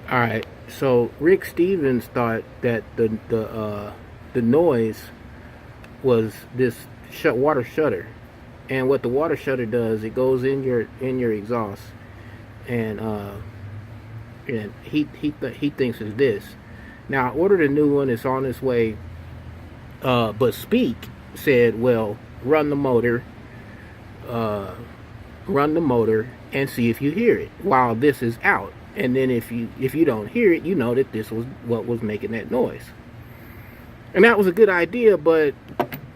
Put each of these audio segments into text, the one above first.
All right. So Rick Stevens thought that the noise was this water shutter, and what the water shutter does, it goes in your exhaust, and he thinks it's this. Now I ordered a new one. It's on its way. But Speak said, well, run the motor, uh, run the motor, and see if you hear it while this is out. And then if you don't hear it, you know that this was what was making that noise. And that was a good idea, but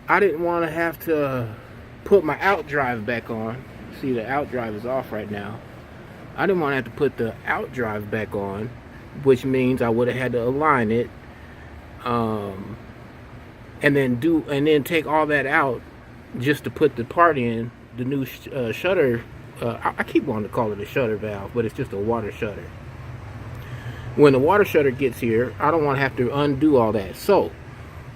I didn't want to have to put my out drive back on. See, the out drive is off right now. I didn't want to have to put the out drive back on, which means I would have had to align it, and then take all that out just to put the part in, the new shutter. I keep wanting to call it a shutter valve, but it's just a water shutter. When the water shutter gets here, I don't want to have to undo all that. So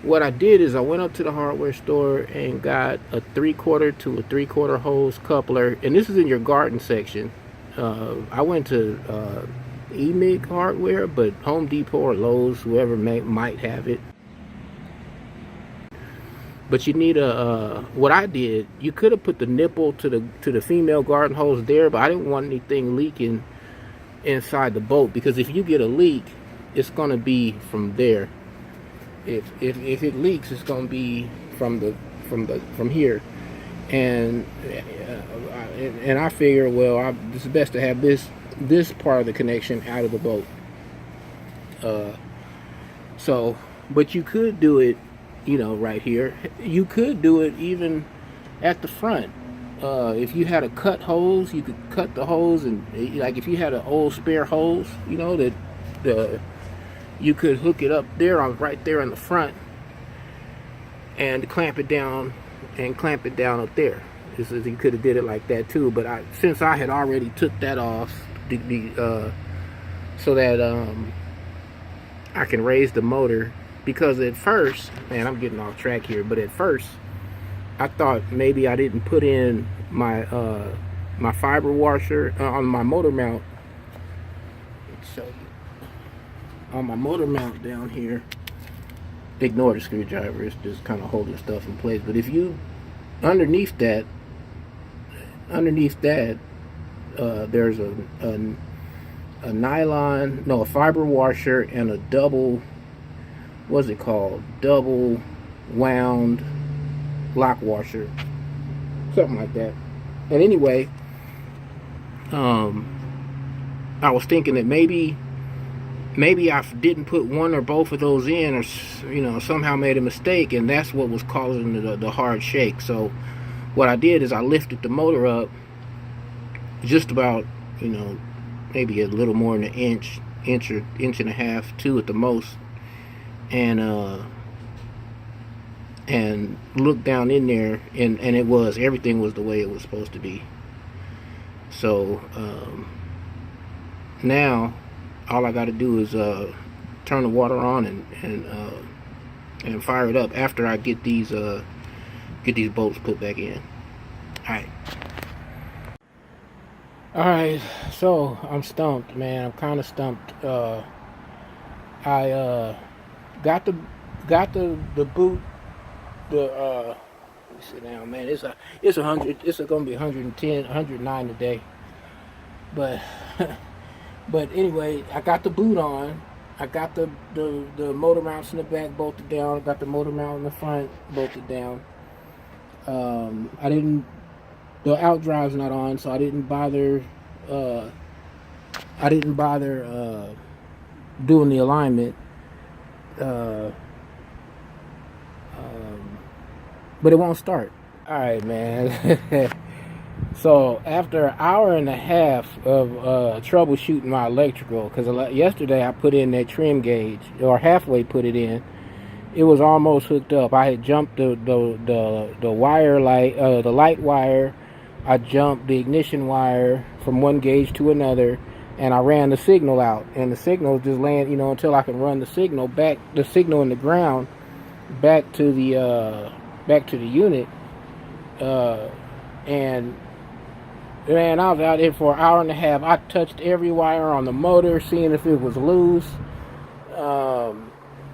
what I did is I went up to the hardware store and got a 3/4 to a 3/4 hose coupler, and this is in your garden section. I went to EMIG hardware, but Home Depot or Lowe's, whoever might have it. But you need what I did, you could have put the nipple to the female garden hose there, but I didn't want anything leaking inside the boat, because if you get a leak, it's going to be from there. If it leaks, it's going to be from here. And I figure, well, it's best to have this part of the connection out of the boat. So, but you could do it, right here. You could do it even at the front. If you had a cut hose, you could cut the hose, and like if you had an old spare hose, you could hook it up there, right there in the front, and clamp it down up there. You could have did it like that too, but since I had already took that off, so that I can raise the motor. Because at first, man, I'm getting off track here, but at first I thought maybe I didn't put in my my fiber washer on my motor mount. Let's show you. On my motor mount down here, ignore the screwdriver, it's just kind of holding stuff in place. But if you underneath that there's a nylon, no, a fiber washer and a double, what's it called, double wound lock washer, something like that. And anyway, I was thinking that maybe I didn't put one or both of those in, or somehow made a mistake, and that's what was causing the hard shake. So what I did is I lifted the motor up just about, maybe a little more than an inch and a half, two at the most, and looked down in there, and everything was the way it was supposed to be. So now all I got to do is turn the water on and fire it up after I get these bolts put back in. Alright, so I'm stumped, man. I'm kind of stumped. I got the boot. Let me sit down, man. It's gonna be 110, 109 today. But but anyway, I got the boot on. I got the motor mounts in the back bolted down. I got the motor mount in the front bolted down. The out drive's not on, so I didn't bother doing the alignment. But it won't start. Alright, man. So after an hour and a half of troubleshooting my electrical, because yesterday I put in that trim gauge, or halfway put it in, it was almost hooked up. I had jumped the wire light, the light wire. I jumped the ignition wire from one gauge to another, and I ran the signal out, and the signal was just laying, until I can run the signal back, the signal in the ground, back to the unit, and Man, I was out there for an hour and a half. I touched every wire on the motor, seeing if it was loose.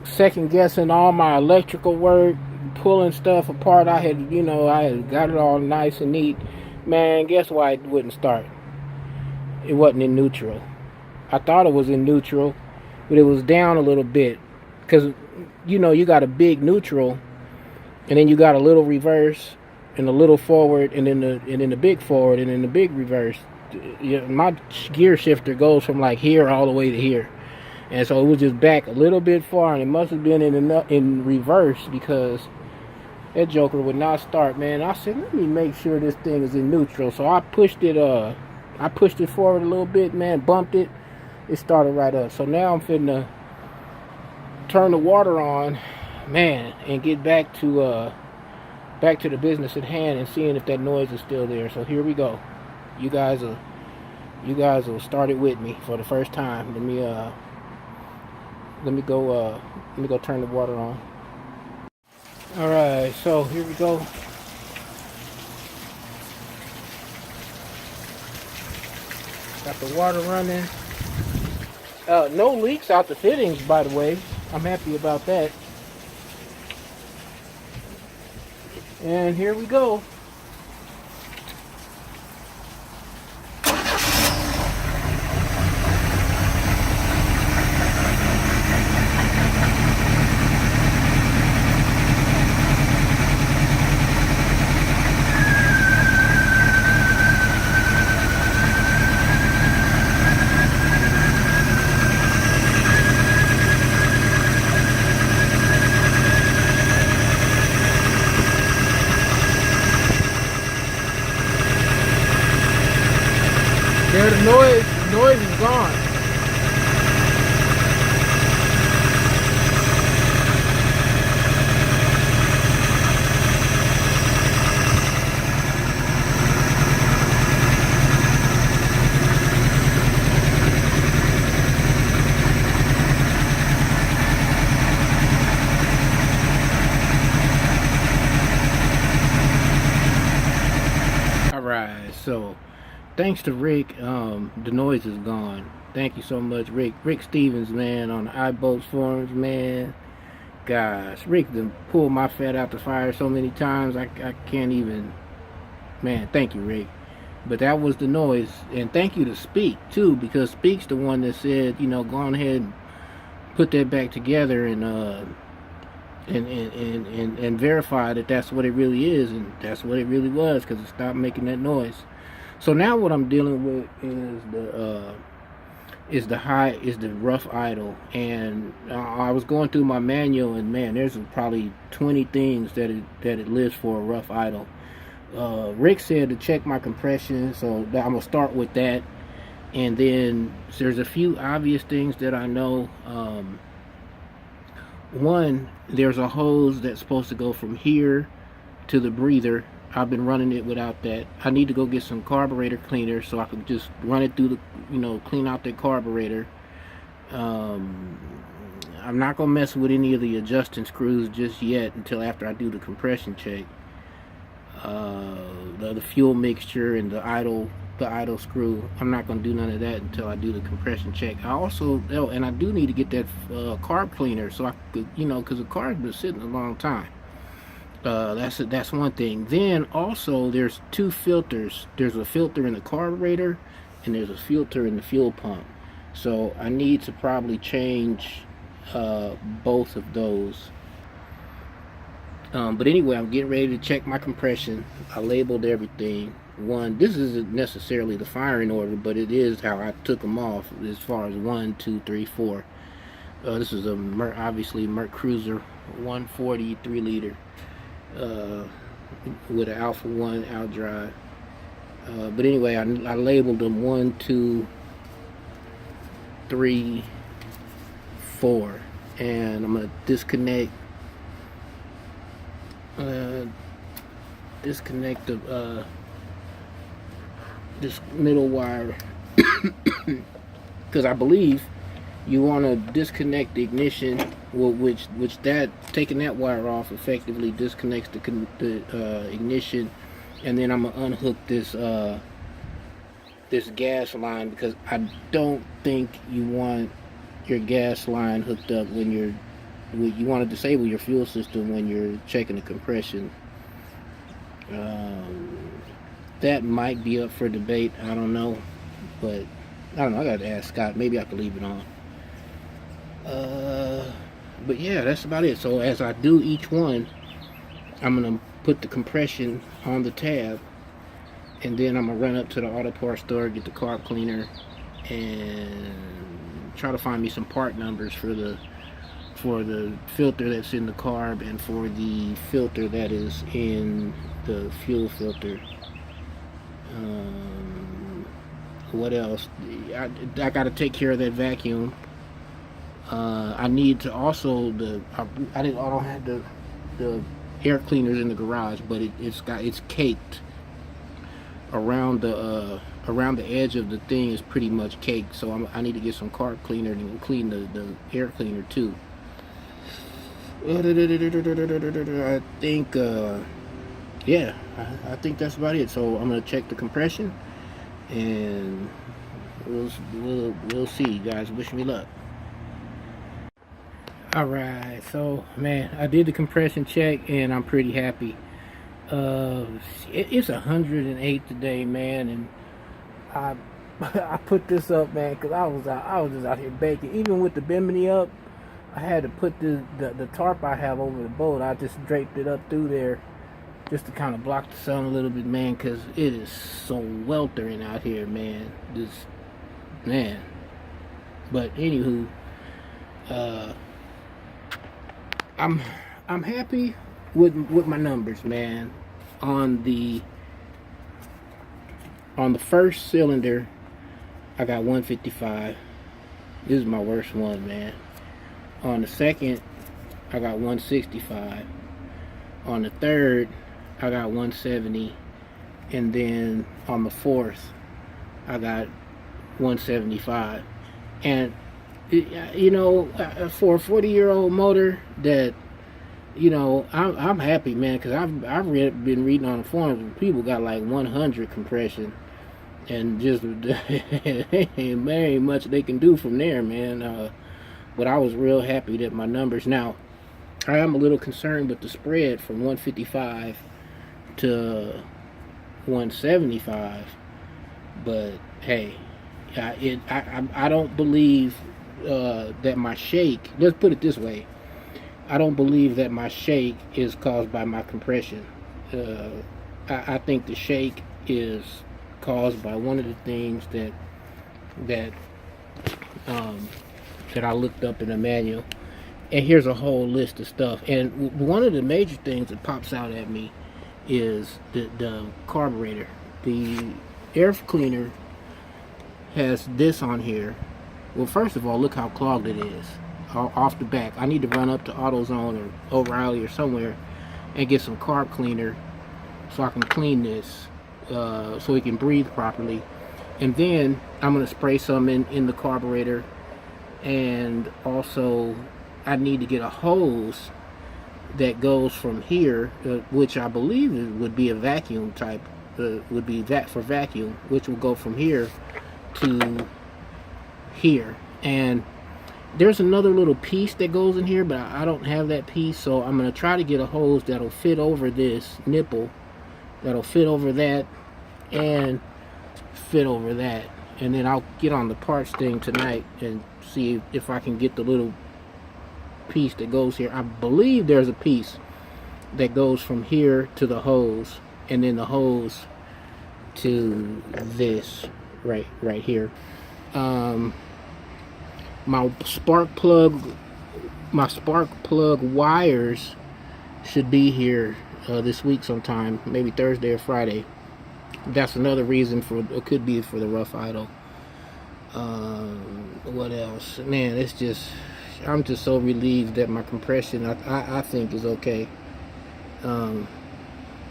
Second guessing all my electrical work, pulling stuff apart. I had got it all nice and neat. Man, guess why it wouldn't start? It wasn't in neutral. I thought it was in neutral, but it was down a little bit. Because, you got a big neutral, and then you got a little reverse, and a little forward, and then the big forward, and then the big reverse. My gear shifter goes from like here all the way to here. And so it was just back a little bit far, and it must have been in reverse, because that joker would not start, man. I said, let me make sure this thing is in neutral. So I pushed it forward a little bit, man, bumped it. It started right up. So now I'm finna turn the water on, man, and get back to the business at hand and seeing if that noise is still there. So here we go. You guys will start it with me for the first time. Let me go turn the water on. All right, so here we go. Got the water running. No leaks out the fittings, by the way. I'm happy about that. And here we go. There, the noise is gone. All right, so thanks to Rick, the noise is gone. Thank you so much, Rick. Rick Stevens, man, on the iBoats forums, man. Gosh, Rick done pulled my fat out the fire so many times, I can't even. Man, thank you, Rick. But that was the noise. And thank you to Speak, too, because Speak's the one that said, go on ahead and put that back together and verify that that's what it really is. And that's what it really was, because it stopped making that noise. So now what I'm dealing with is the rough idle, and I was going through my manual, and man, there's probably 20 things that it lists for a rough idle. Rick said to check my compression, so I'm gonna start with that, and then there's a few obvious things that I know. One, there's a hose that's supposed to go from here to the breather. I've been running it without that. I need to go get some carburetor cleaner so I can just run it through the, clean out the carburetor. I'm not gonna mess with any of the adjusting screws just yet until after I do the compression check. The fuel mixture and the idle screw, I'm not gonna do none of that until I do the compression check. I also, and I do need to get that carb cleaner so I could, because the car's been sitting a long time. That's one thing. Then also there's two filters. There's a filter in the carburetor and there's a filter in the fuel pump. So I need to probably change both of those. But anyway, I'm getting ready to check my compression. I labeled everything. This isn't necessarily the firing order, but it is how I took them off as far as 1, 2, 3, 4. This is obviously Merc Cruiser 140 3-liter. With an Alpha 1 outdrive. But anyway, I labeled them 1, 2, 3, 4, and I'm gonna disconnect the this middle wire because I believe you want to disconnect the ignition, which taking that wire off effectively disconnects the ignition, and then I'm gonna unhook this this gas line, because I don't think you want your gas line hooked up when you want to disable your fuel system when you're checking the compression. That might be up for debate. I don't know, but I don't know. I gotta ask Scott. Maybe I could leave it on. But yeah, that's about it. So as I do each one, I'm gonna put the compression on the tab, and then I'm gonna run up to the auto parts store, get the carb cleaner, and try to find me some part numbers for the filter that's in the carb and for the filter that is in the fuel filter. What else? I got to take care of that vacuum. I need to also I don't have the air cleaners in the garage, but it's caked around the edge of the thing is pretty much caked. So I need to get some carb cleaner and clean the air cleaner too. I think yeah, I think that's about it. So I'm gonna check the compression, and we'll see, guys. Wish me luck. Alright, so man, I did the compression check and I'm pretty happy. It's 108 today, man, and I put this up, man, because I was just out here baking. Even with the bimini up, I had to put the tarp I have over the boat. I just draped it up through there just to kind of block the sun a little bit, man, because it is so weltering out here, man. Man. But anywho, I'm happy with my numbers, man. On the first cylinder, I got 155. This is my worst one, man. On the second, I got 165. On the third, I got 170. And then on the fourth, I got 175. And you know, for a 40-year-old motor, that, you know, I'm happy, man, because I've been reading on the forums, people got like 100 compression, and just there ain't much they can do from there, man. But I was real happy that my numbers. Now, I am a little concerned with the spread from 155 to 175, but hey, I don't believe that my shake, let's put it this way, I don't believe that my shake is caused by my compression. I think the shake is caused by one of the things that I looked up in the manual. And here's a whole list of stuff. And one of the major things that pops out at me is the carburetor. The air cleaner has this on here. Well, first of all, look how clogged it is off the back. I need to run up to AutoZone or O'Reilly or somewhere and get some carb cleaner so I can clean this, so it can breathe properly. And then I'm going to spray some in the carburetor. And also, I need to get a hose that goes from here, which I believe would be a vacuum type, would be that for vacuum, which will go from here to here. And there's another little piece that goes in here, but I don't have that piece, so I'm going to try to get a hose that'll fit over this nipple, that'll fit over that, and fit over that. And then I'll get on the parts thing tonight and see if I can get the little piece that goes here. I believe there's a piece that goes from here to the hose, and then the hose to this right here. My spark plug wires should be here this week sometime, maybe Thursday or Friday. That's another reason for it, could be for the rough idle. What else, man? It's just, I'm just so relieved that my compression I think is okay.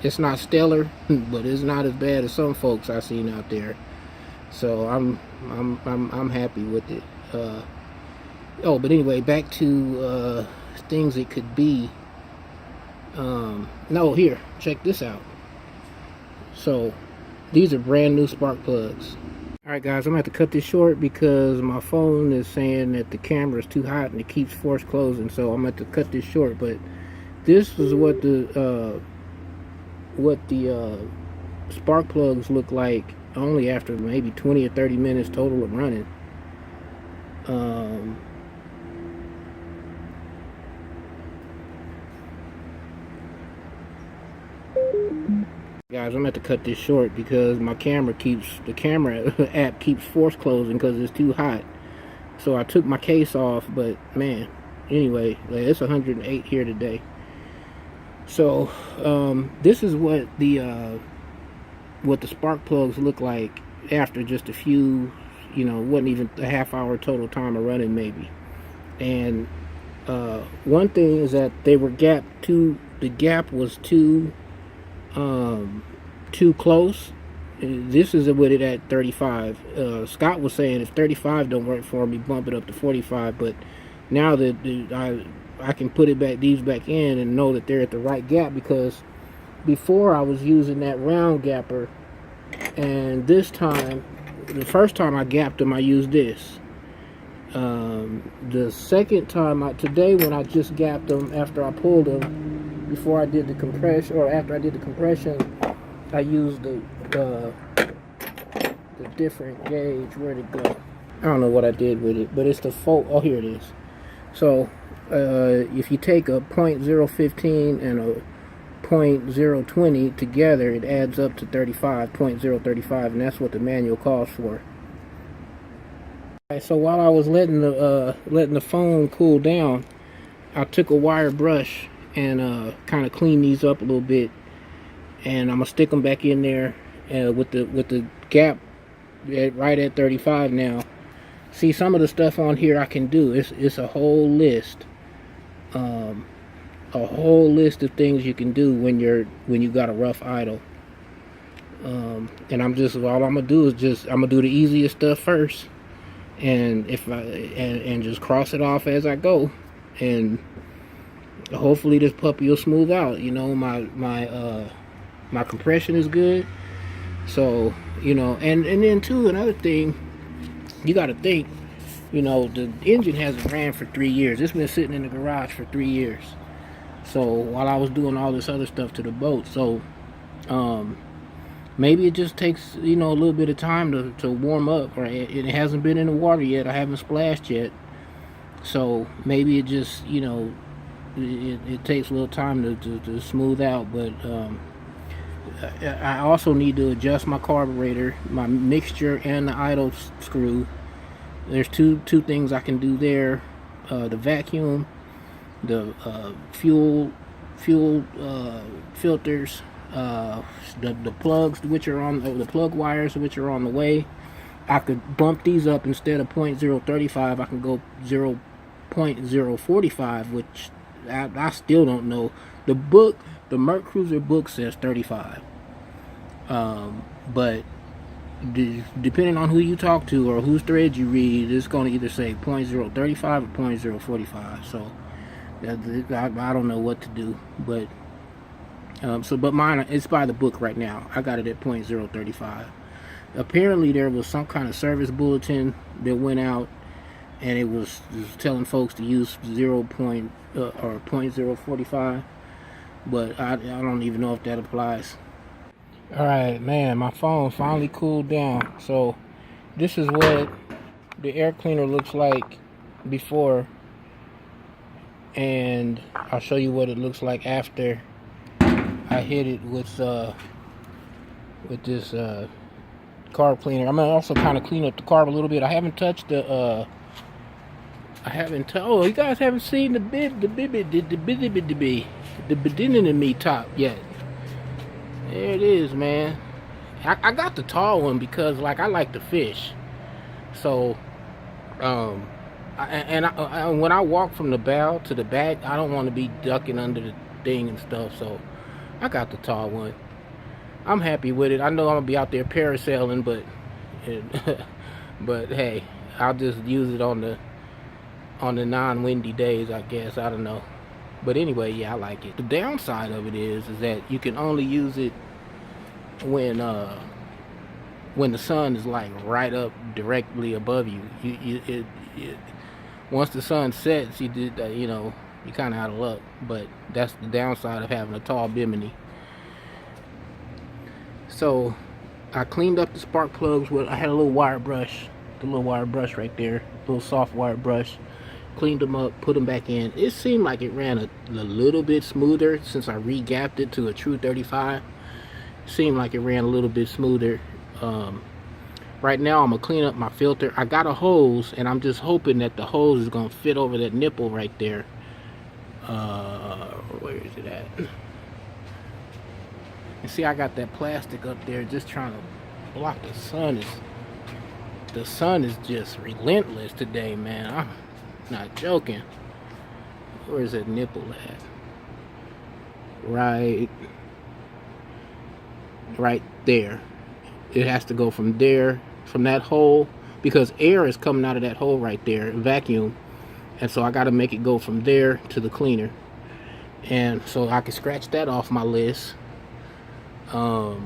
It's not stellar, but it's not as bad as some folks I've seen out there. So I'm happy with it. Oh, but anyway, back to things it could be. No, here, check this out. So these are brand new spark plugs. Alright guys, I'm going to have to cut this short because my phone is saying that the camera is too hot and it keeps force closing, so I'm going to have to cut this short. But this is what the spark plugs look like only after maybe 20 or 30 minutes total of running. Guys, I'm gonna have to cut this short because the camera app keeps force closing because it's too hot. So I took my case off, but man, anyway, it's 108 here today. So this is what the spark plugs look like after just a few, wasn't even a half-hour total time of running maybe. And one thing is that they were gapped too. The gap was too close. This is with it at 35. Scott was saying if 35 don't work for me, bump it up to 45. But now that I can put these back in and know that they're at the right gap, because before I was using that round gapper, and this time, the first time I gapped them, I used this. The second time, today when I just gapped them after I pulled them, before I did the compression, or after I did the compression, I used the different gauge. Where'd it go? I don't know what I did with it, but it's the oh, here it is. So if you take a .015 and a .020 together, it adds up to .035, and that's what the manual calls for. So while I was letting the phone cool down, I took a wire brush and kind of clean these up a little bit, and I'm gonna stick them back in there with the gap right at 35 now. See, some of the stuff on here I can do. It's a whole list, of things you can do when you got a rough idle. And all I'm gonna do is I'm gonna do the easiest stuff first, and and just cross it off as I go, and hopefully this puppy will smooth out. My compression is good, so and then too, another thing you got to think, the engine hasn't ran for 3 years. It's been sitting in the garage for 3 years. So while I was doing all this other stuff to the boat, so maybe it just takes a little bit of time to warm up, or it hasn't been in the water yet. I haven't splashed yet, so maybe it just it takes a little time to smooth out. But I also need to adjust my carburetor, my mixture, and the idle screw. There's two things I can do there: the vacuum, the fuel filters, the plugs which are on the plug wires which are on the way. I could bump these up. Instead of .035, I can go 0.045, which I still don't know. The Merc Cruiser book says 35, but depending on who you talk to or whose thread you read, it's going to either say .035 or .045. So I don't know what to do, but but mine, it's by the book right now. I got it at .035. Apparently there was some kind of service bulletin that went out, and it was telling folks to use or .045, but I don't even know if that applies. Alright, man, my phone finally cooled down. So this is what the air cleaner looks like before, and I'll show you what it looks like after I hit it with this carb cleaner. I'm gonna also kind of clean up the carb a little bit. I haven't touched the oh, you guys haven't seen the me top yet. There it is, man. I got the tall one because I like to fish. So when I walk from the bow to the back, I don't want to be ducking under the thing and stuff, so I got the tall one. I'm happy with it. I know I'm gonna be out there parasailing, but but hey, I'll just use it on the non-windy days, I guess. I don't know. But anyway, yeah, I like it. The downside of it is that you can only use it when when the sun is like right up directly above you. Once the sun sets, you kind of out of luck. But that's the downside of having a tall bimini. So I cleaned up the spark plugs with, I had a little wire brush, the little wire brush right there, little soft wire brush. Cleaned them up, put them back in. It seemed like it ran a little bit smoother since I re-gapped it to a true 35. Seemed like it ran a little bit smoother. Right now I'm gonna clean up my filter. I got a hose, and I'm just hoping that the hose is gonna fit over that nipple right there. Where is it at? And see, I got that plastic up there just trying to block the sun. The sun is just relentless today, man. I'm not joking. Where is that nipple at? Right there. It has to go from there, from that hole, because air is coming out of that hole right there, vacuum. And so I got to make it go from there to the cleaner. And so I can scratch that off my list. Let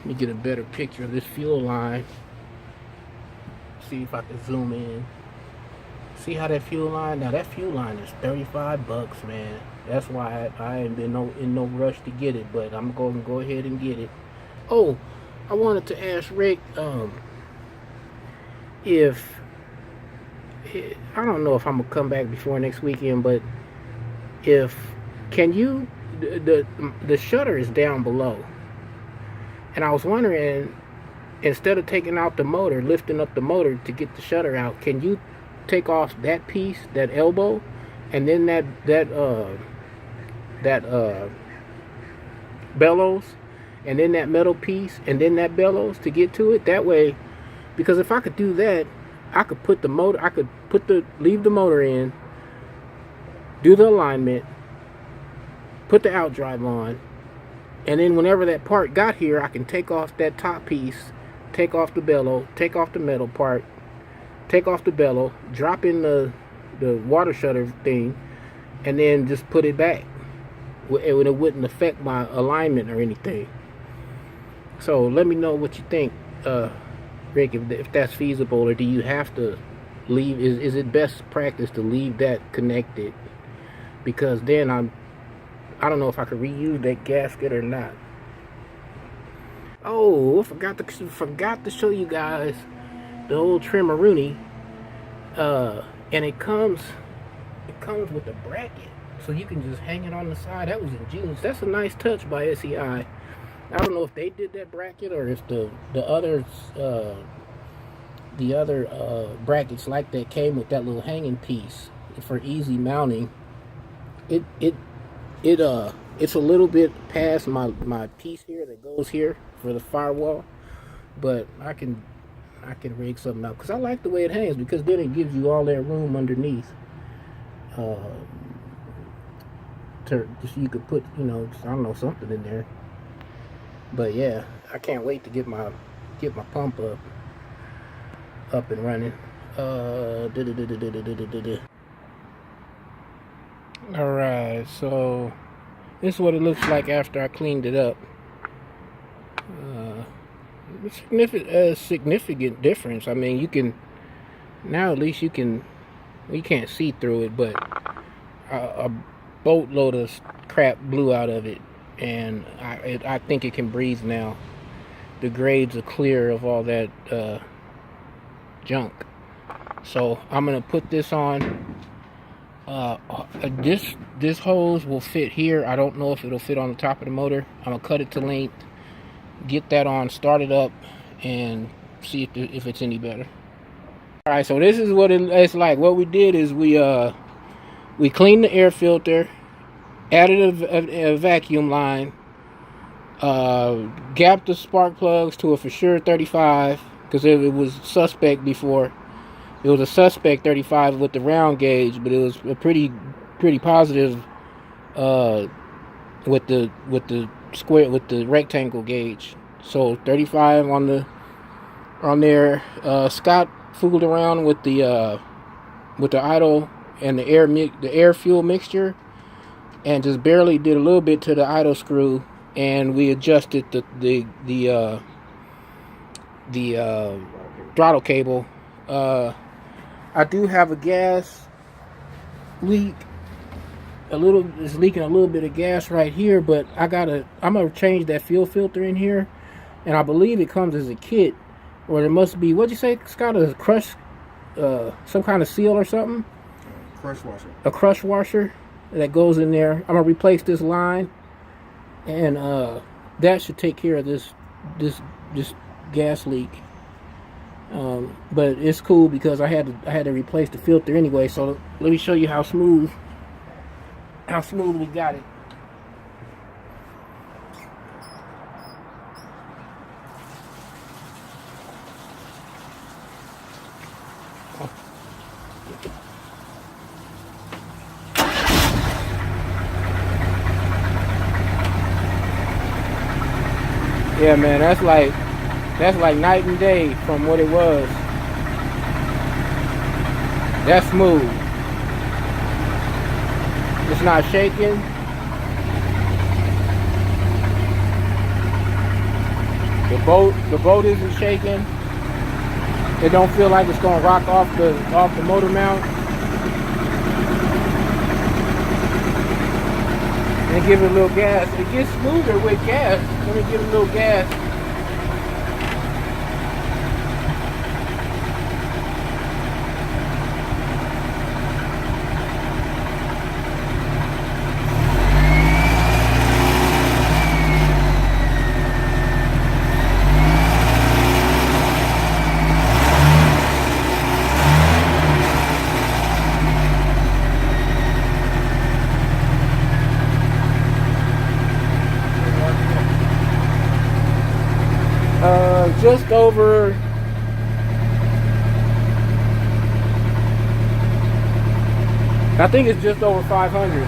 me get a better picture of this fuel line. See if I can zoom in. See how that fuel line? Now that fuel line is $35, man. That's why I ain't been in no rush to get it, but I'm going to go ahead and get it. Oh, I wanted to ask Rick, if I don't know if I'm gonna come back before next weekend, but can you, the shutter is down below, and I was wondering, instead of taking out the motor, lifting up the motor to get the shutter out, can you take off that piece, that elbow, and then that bellows, and then that metal piece, and then that bellows to get to it? That way, because if I could do that, I could put the motor, leave the motor in, do the alignment, put the outdrive on, and then whenever that part got here, I can take off that top piece, take off the bellow, take off the metal part, take off the bellow, drop in the water shutter thing, and then just put it back. It wouldn't affect my alignment or anything. So let me know what you think, Rick, if that's feasible, or do you have to leave? Is it best practice to leave that connected? Because then I don't know if I could reuse that gasket or not. Oh, I forgot to show you guys the old Trimmeroonie, and it comes with a bracket, so you can just hang it on the side. That was ingenious. That's a nice touch by SEI. I don't know if they did that bracket or if the other brackets like that came with that little hanging piece for easy mounting. It's a little bit past my piece here that goes here for the firewall, but I can rig something out because I like the way it hangs, because then it gives you all that room underneath. Just you could put, I don't know, something in there. But yeah, I can't wait to get my pump up and running. Alright, so this is what it looks like after I cleaned it up. Significant difference. I mean, you can now, at least you can't see through it, but a boatload of crap blew out of it, and I think it can breathe now. The grades are clear of all that junk. So I'm gonna put this on. This hose will fit here. I don't know if it'll fit on the top of the motor. I'm gonna cut it to length, get that on, start it up, and see if it's any better. All right, so this is what it's like. What we did is we cleaned the air filter, added a vacuum line, gapped the spark plugs to a for sure 35, because it was suspect before. It was a suspect 35 with the round gauge, but it was a pretty positive with the rectangle gauge. So 35 on there. Scott fooled around with the idle and the air fuel mixture, and just barely did a little bit to the idle screw, and we adjusted the throttle cable. I do have a gas leak. It's leaking a little bit of gas right here, but I'm gonna change that fuel filter in here, and I believe it comes as a kit, or there must be, what'd you say, Scott, a crush, some kind of seal or something? Crush washer. A crush washer that goes in there. I'm gonna replace this line, and that should take care of this gas leak. But it's cool because I had to replace the filter anyway. So let me show you how smooth we got it. Yeah, man, that's like night and day from what it was. That's smooth. It's not shaking. The boat isn't shaking. It don't feel like it's gonna rock off the motor mount. And give it a little gas. It gets smoother with gas. Let me give it a little gas. Just over, I think it's just over 500.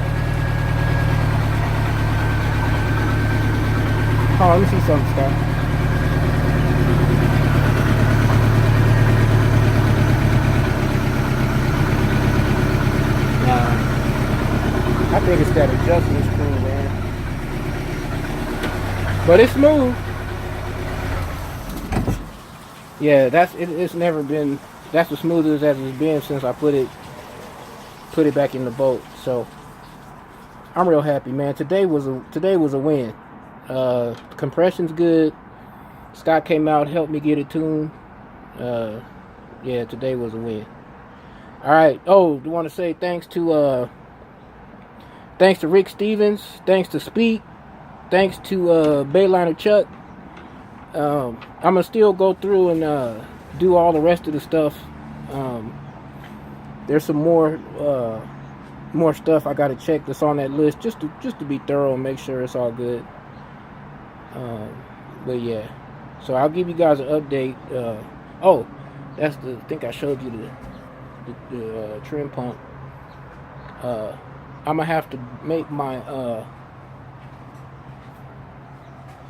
Oh, let me see something, Scott. I think it's that adjustment screw, man. But it's smooth. Yeah, it's never been, that's the smoothest as it's been since I put it back in the boat. So I'm real happy, man. Today was a win. Compression's good. Scott came out, helped me get it tuned. Yeah, today was a win. All right. Oh, I want to say thanks to Rick Stevens, thanks to Speak, thanks to Bayliner Chuck. I'm gonna still go through and do all the rest of the stuff. There's some more stuff I gotta check that's on that list just to be thorough and make sure it's all good. But yeah, so I'll give you guys an update. Oh, I think I showed you the trim pump. I'm gonna have to make my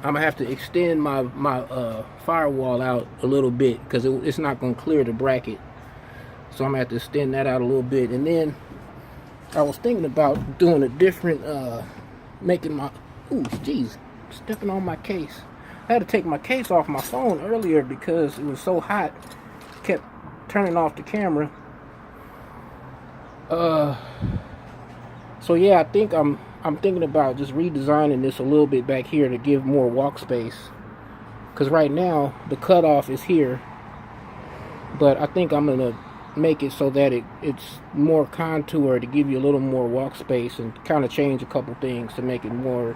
I'm gonna have to extend my firewall out a little bit because it's not gonna clear the bracket. So I'm gonna have to extend that out a little bit. And then I was thinking about doing a different, making my, ooh, jeez, stepping on my case. I had to take my case off my phone earlier because it was so hot. Kept turning off the camera. So yeah, I think I'm thinking about just redesigning this a little bit back here to give more walk space. Because right now, the cutoff is here. But I think I'm going to make it so that it's more contour to give you a little more walk space and kind of change a couple things to make it more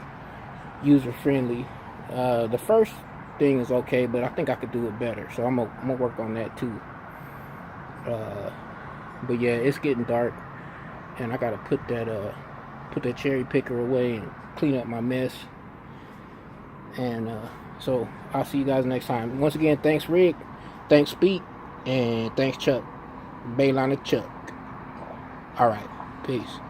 user-friendly. The first thing is okay, but I think I could do it better. So I'm gonna work on that too. But yeah, it's getting dark. And I got to put that cherry picker away and clean up my mess. And so I'll see you guys next time. Once again, thanks Rick, thanks Speak, and thanks Chuck, Bayliner Chuck. All right, peace.